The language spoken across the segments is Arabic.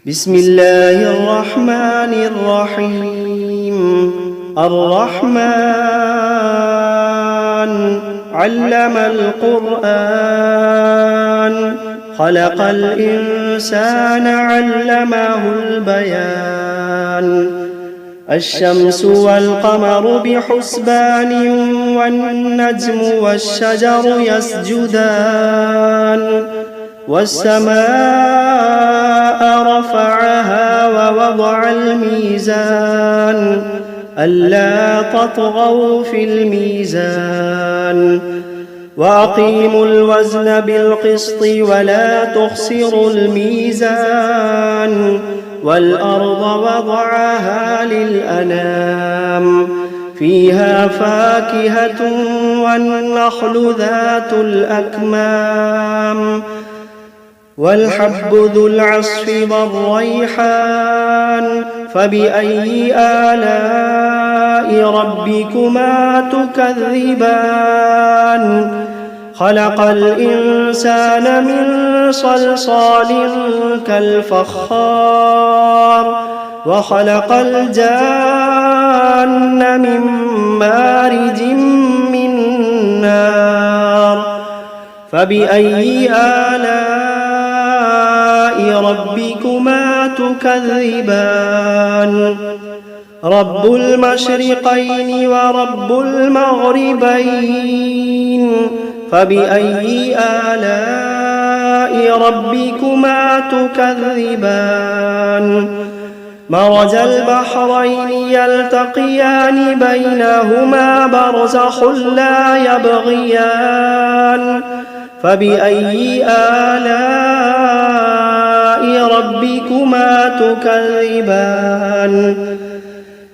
بسم الله الرحمن الرحيم. الرحمن علم القرآن، خلق الإنسان علمه البيان. الشمس والقمر بحسبان، والنجم والشجر يسجدان. والسماء رفعها ووضع الميزان، ألا تطغوا في الميزان. وأقيموا الوزن بالقسط ولا تخسروا الميزان. والأرض وضعها للأنام، فيها فاكهة والنخل ذات الأكمام، والحب ذو العصف والريحان. فبأي آلاء ربكما تكذبان؟ خلق الإنسان من صلصال كالفخار، وخلق الجان من مارج من نار. فبأي آلاء ربكما تكذبان؟ رب المشرقين ورب المغربين. فبأي آلاء ربكما تكذبان؟ مرج البحرين يلتقيان، بينهما برزخ لا يبغيان. فبأي آلاء ربكما تكذبان؟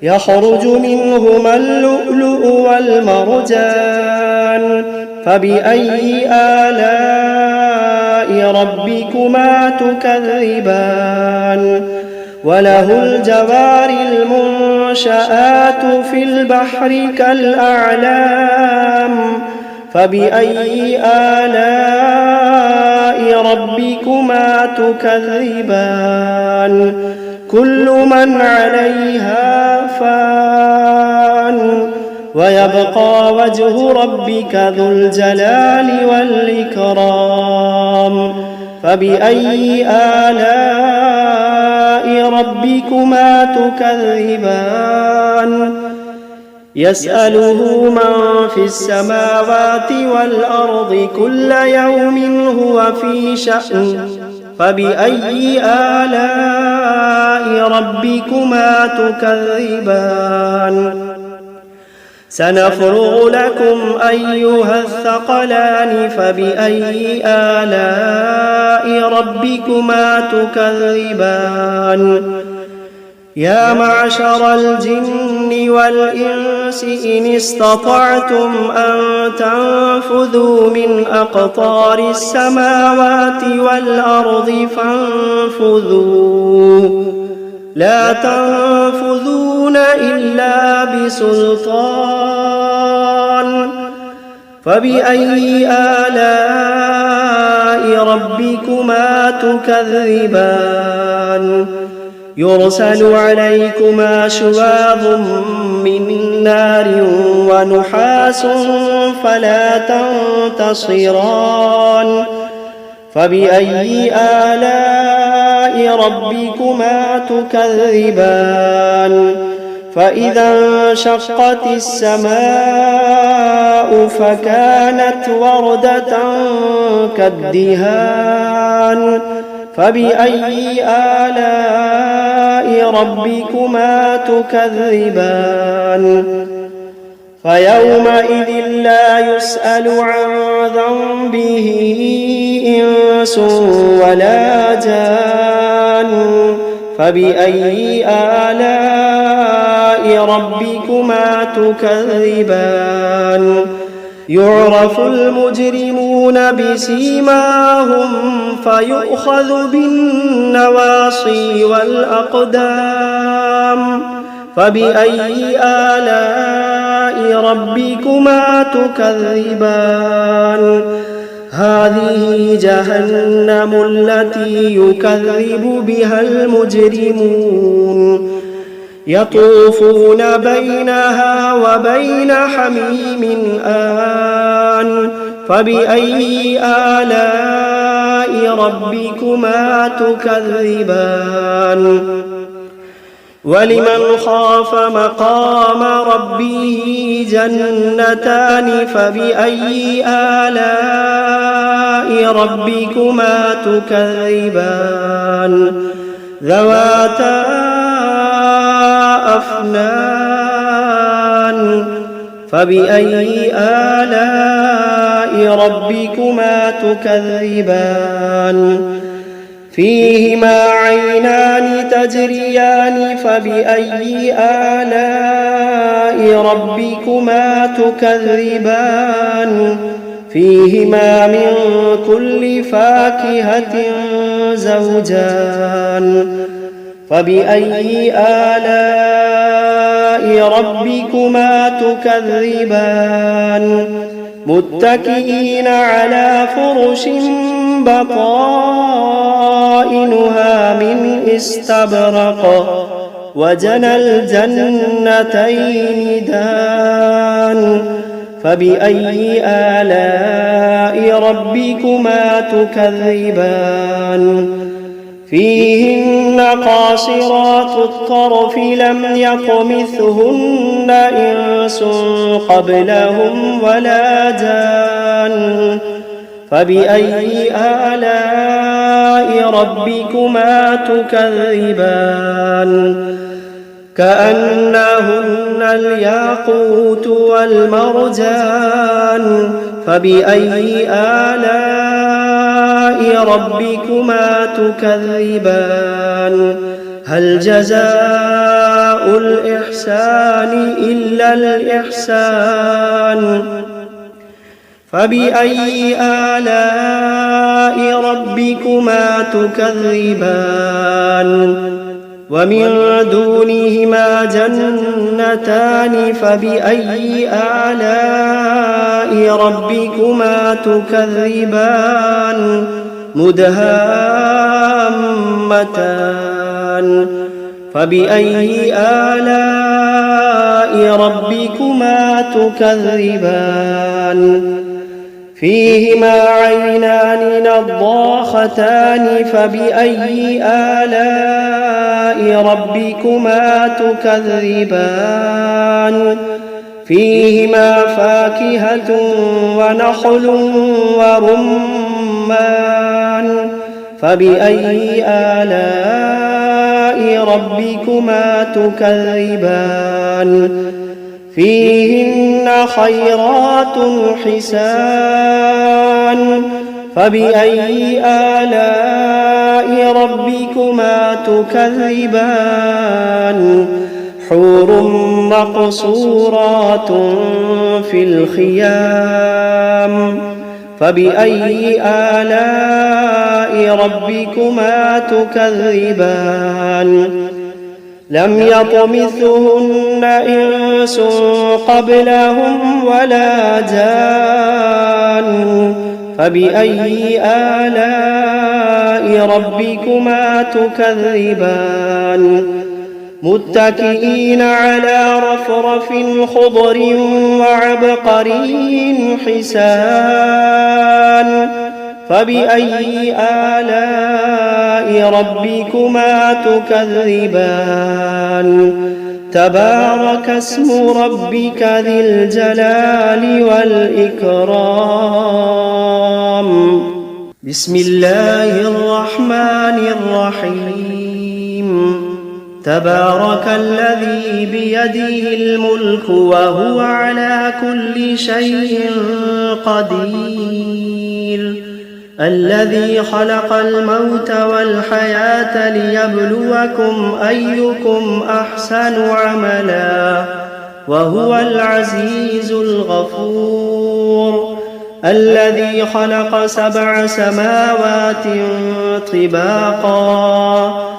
يخرج منهما اللؤلؤ والمرجان. فبأي آلاء ربكما تكذبان؟ وله الجوار المنشآت في البحر كالأعلام. فبأي آلاء ربكما تكذبان؟ كل من عليها فان، ويبقى وجه ربك ذو الجلال والإكرام. فبأي آلاء ربكما تكذبان؟ يسأله من في السماوات والأرض كل يوم هو في شأن. فبأي آلاء ربكما تكذبان؟ سنفرغ لكم أيها الثقلان. فبأي آلاء ربكما تكذبان؟ يا معشر الجن والإنس إن استطعتم أن تنفذوا من أقطار السماوات والأرض فانفذوا، لا تنفذون إلا بسلطان. فبأي آلاء ربكما تكذبان؟ يرسل عليكما شواظ من نار ونحاس فلا تنتصران. فبأي آلاء ربكما تكذبان؟ فإذا انشقت السماء فكانت وردة كالدهان. فبأي آلاء ربكما تكذبان؟ فيومئذ لا يسأل عن ذنبه إنس ولا جان. فبأي آلاء ربكما تكذبان؟ يعرف المجرمون بسيماهم فيؤخذ بالنواصي والأقدام. فبأي آلاء ربكما تكذبان؟ هذه جهنم التي يكذب بها المجرمون يطوفون بينها وبين حميم آن فبأي آلاء ربكما تكذبان ولمن خاف مقام ربه جنتان فبأي آلاء ربكما تكذبان ذواتا أفنان فبأي آلاء ربكما تكذبان فيهما عينان تجريان فبأي آلاء ربكما تكذبان فيهما من كل فاكهة زوجان فبأي آلاء ربكما تكذبان متكئين على فرش بطائنها من استبرق وجنى الجنتين دان فبأي آلاء ربكما تكذبان فيهن قاصرات الطرف لم يطمثهن إنس قبلهم ولا جان فبأي آلاء ربكما تكذبان كأنهن الياقوت والمرجان فبأي آلاء ربكما تكذبان هل جزاء الإحسان إلا الإحسان فبأي آلاء ربكما تكذبان ومن دونهما جنتان فبأي آلاء ربكما تكذبان مدهامتان فبأي آلاء ربكما تكذبان فيهما عينان نضاختان فبأي آلاء ربكما تكذبان فيهما فاكهة ونخل ورمان فبأي آلاء ربكما تكذبان فيهن خيرات حسان فبأي آلاء ربكما تكذبان حور مقصورات في الخيام فبأي آلاء ربكما تكذبان لم يطمثهن إنس قبلهم ولا جان فبأي آلاء ربكما تكذبان متكئين على رفرف خضر وعبقري حسان فبأي آلاء ربكما تكذبان تبارك اسم ربك ذي الجلال والإكرام بسم الله الرحمن الرحيم تبارك الذي بيده الملك وهو على كل شيء قدير الذي خلق الموت والحياة ليبلوكم أيكم أحسن عملا وهو العزيز الغفور الذي خلق 7 سماوات طباقا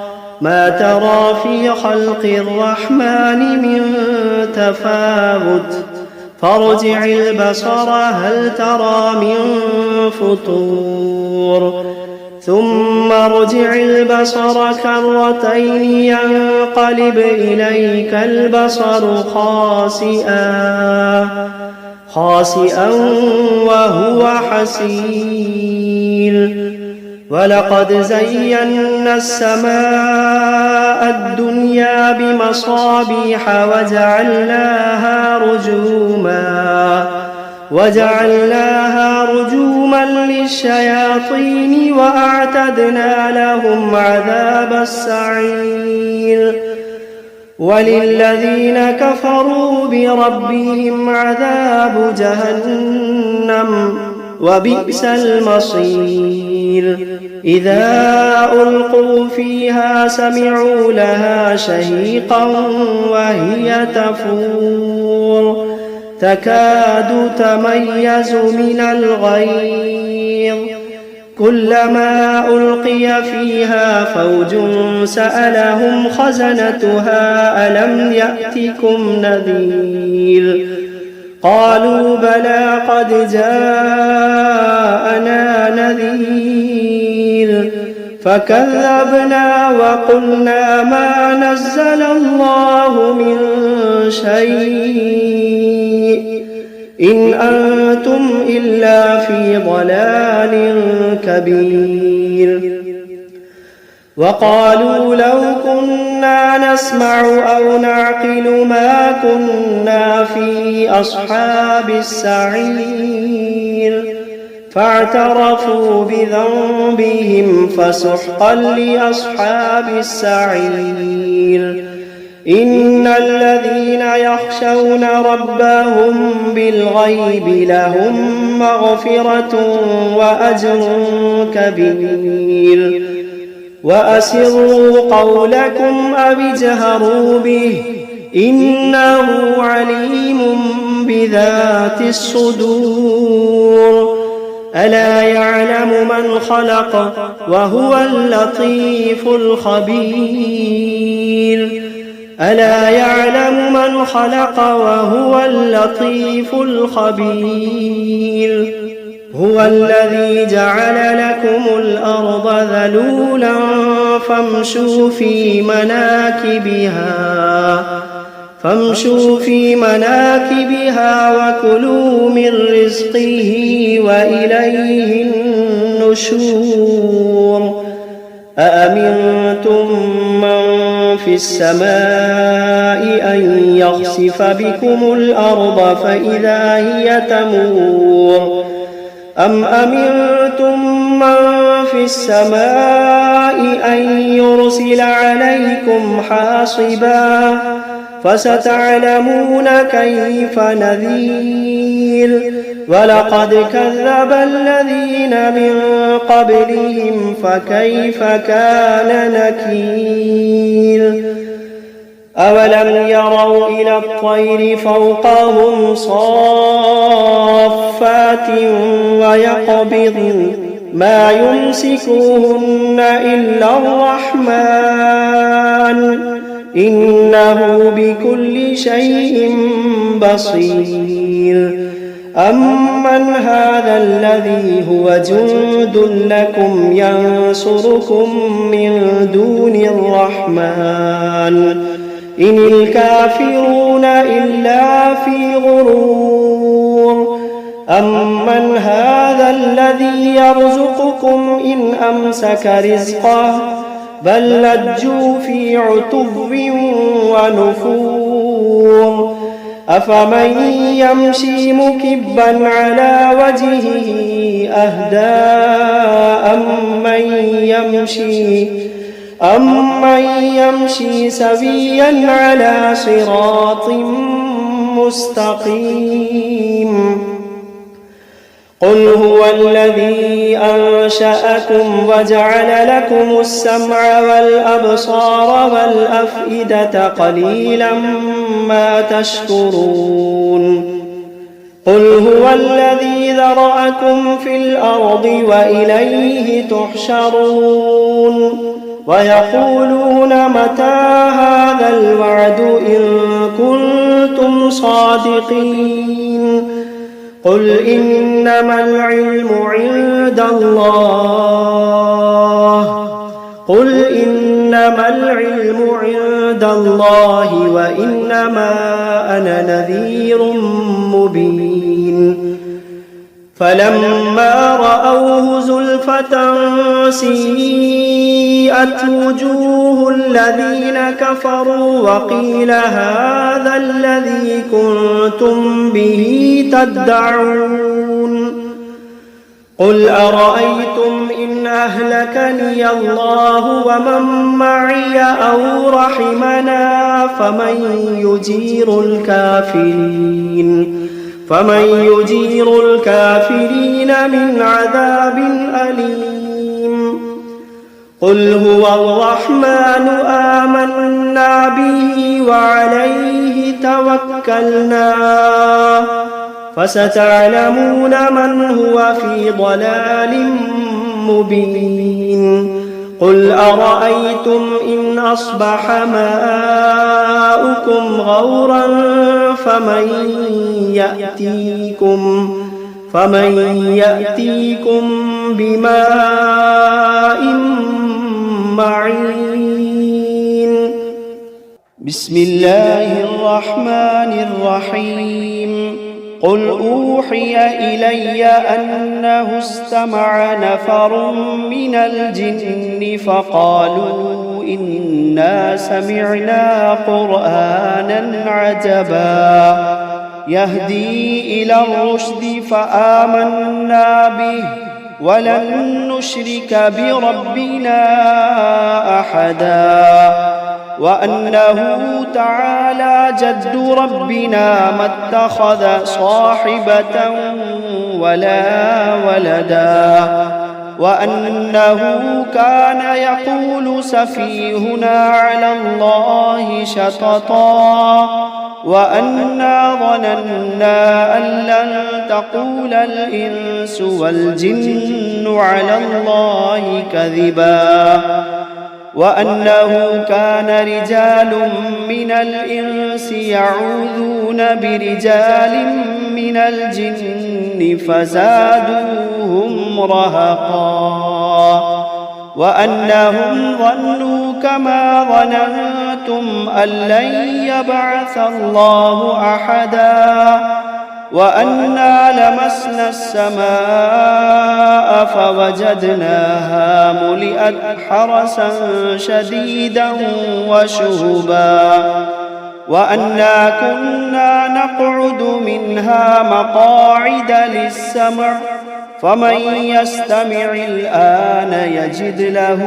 ما ترى في خلق الرحمن من تفاوت فارجع البصر هل ترى من فطور ثم ارجع البصر كرتين ينقلب إليك البصر خاسئا وهو حسير ولقد زينا السماء الدنيا بمصابيح وجعلناها رجوما للشياطين وأعتدنا لهم عذاب السعير وللذين كفروا بربهم عذاب جهنم وبئس المصير إذا ألقوا فيها سمعوا لها شهيقا وهي تفور تكاد تميز من الغيظ كلما ألقي فيها فوج سألهم خزنتها ألم يأتكم نذير قالوا بلى قد جاءنا نذير فكذبنا وقلنا ما نزل الله من شيء إن أنتم إلا في ضلال كبير وقالوا لو كنا نسمع أو نعقل ما كنا في أصحاب السعير فاعترفوا بذنبهم فسحقا لأصحاب السعير إن الذين يخشون ربهم بالغيب لهم مغفرة وأجر كبير وأسروا قولكم أو اجهروا به إنه عليم بذات الصدور ألا يعلم من خلق وهو اللطيف الخبير ألا يعلم من خلق وهو اللطيف الخبير هو الذي جعل لكم الأرض ذلولا فامشوا في مناكبها وكلوا من رزقه وإليه النشور أأمنتم من في السماء أن يخسف بكم الأرض فإذا هي تمور أم أمنتم من في السماء أن يرسل عليكم حاصبا فستعلمون كيف نذير ولقد كذب الذين من قبلهم فكيف كان نكير أولم يروا إلى الطير فوقهم صافات ويقبضن ما يمسكوهن إلا الرحمن إنه بكل شيء بصير أمن هذا الذي هو جند لكم ينصركم من دون الرحمن إن الكافرون إلا في غرور أمن هذا الذي يرزقكم إن أمسك رزقه بل لجوا في عتب ونفور أفمن يمشي مكبا على وجهه أهدى أمن يمشي سويا على صراط مستقيم قل هو الذي أنشأكم وجعل لكم السمع والأبصار والأفئدة قليلا ما تشكرون قل هو الذي ذرأكم في الأرض وإليه تحشرون ويقولون متى هذا الوعد إن كنتم صادقين قل إنما العلم عند الله وإنما أنا نذير مبين فلما رأوه زلفة سيئت وجوه الذين كفروا وقيل هذا الذي كنتم به تدعون قل أرأيتم إن أهلكني الله ومن معي أو رحمنا فمن يجير الكافرين من عذاب أليم قل هو الرحمن آمنا به وعليه توكلنا فستعلمون من هو في ضلال مبين قل أرأيتم إن أصبح ماؤكم غورا فمن يأتيكم بماء معين بسم الله الرحمن الرحيم قل أوحي إلي أنه استمع نفر من الجن فقالوا إنا سمعنا قرآنا عجبا يهدي إلى الرشد فآمنا به ولن نشرك بربنا أحدا وأنه تعالى جد ربنا ما اتخذ صاحبة ولا ولدا وأنه كان يقول سفيهنا على الله شططا وأنا ظننا أن لن تقول الإنس والجن على الله كذبا وأنه كان رجال من الإنس يعوذون برجال من الجن فزادوهم رهقا وأنهم ظنوا كما ظننتم أن لن يبعث الله أحدا وأنا لمسنا السماء فوجدناها ملئت حرسا شديدا وشهبا وأنا كنا نقعد منها مقاعد للسمع فمن يستمع الآن يجد له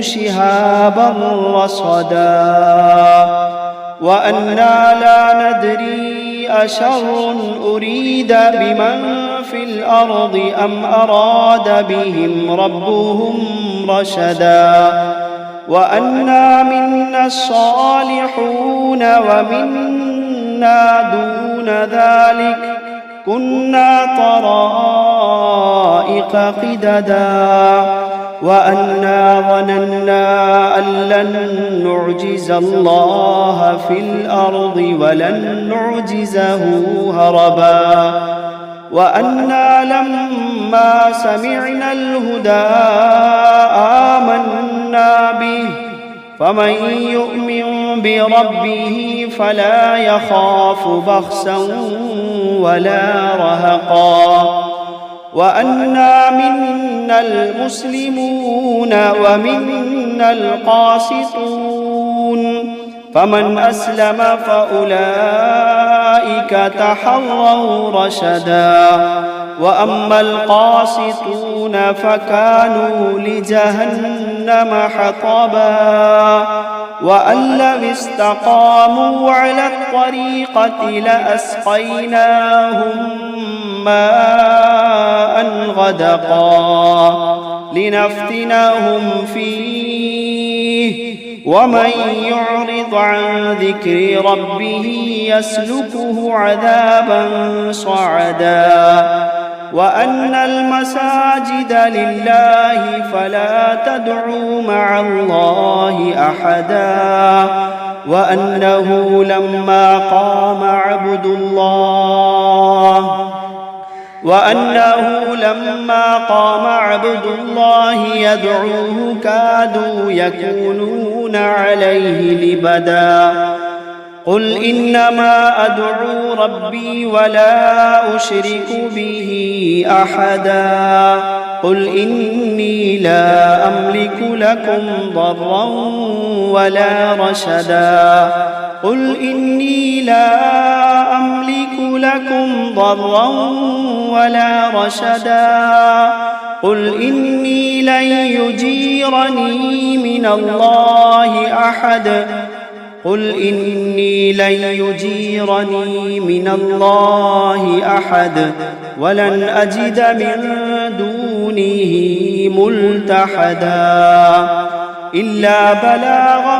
شهابا رصدا وأنا لا ندري أشر أريد بمن في الأرض أم أراد بهم ربهم رشدا وأنا منا الصالحون ومنا دون ذلك كنا طرائق قددا وأنا ظننا أن لن نعجز الله في الأرض ولن نعجزه هربا وأنا لما سمعنا الهدى آمنا به فمن يؤمن بربه فلا يخاف بخسا ولا رهقا وأنا منا المسلمون ومنا القاسطون فمن أسلم فأولئك تحروا رشدا وأما القاسطون فكانوا لجهنم حطبا وأن لم استقاموا على الطريقة لأسقيناهم ماء غدقا لنفتنهم فيه ومن يعرض عن ذكر ربه يسلكه عذابا صعدا وأن المساجد لله فلا تدعوا مع الله أحدا وأنه لما قام عبد الله يدعوه كادوا يكونون عليه لبدا. قل إنما أدعو ربي ولا أشرك به أحدا. قل إني لا أملك لكم ضرا ولا رشدا. قل إني لا أملك لكم ضرا ولا رشدا. قل إني لن يجيرني من الله أحد. قل إني لن يجيرني من الله أحد ولن أجد من دونه ملتحدا إلا بلاغا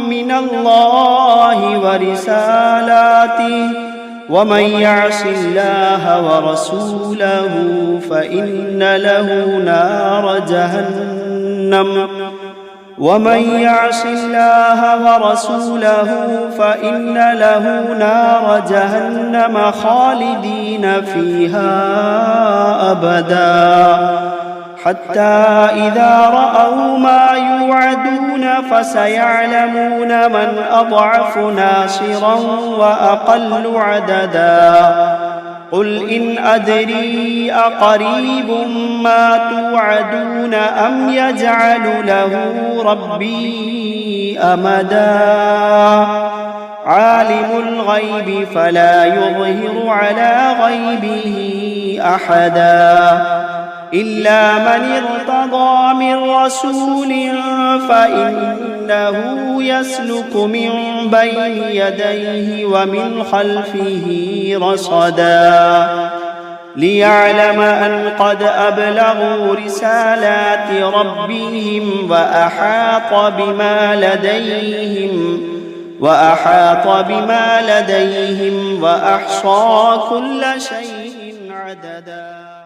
من الله ورسالاته ومن يعص الله ورسوله فإن له نار جهنم خالدين فيها أبدا. حتى إذا رأوا ما يوعدون فسيعلمون من أضعف ناصرا وأقل عددا. قل إن أدري أقريب ما توعدون أم يجعل له ربي أمدا. عالم الغيب فلا يظهر على غيبه أحدا إلا من ارتضى من رسول فإنه يسلك من بين يديه ومن خلفه رصدا ليعلم أن قد أبلغوا رسالات ربهم وأحاط بما لديهم وأحصى كل شيء عددا.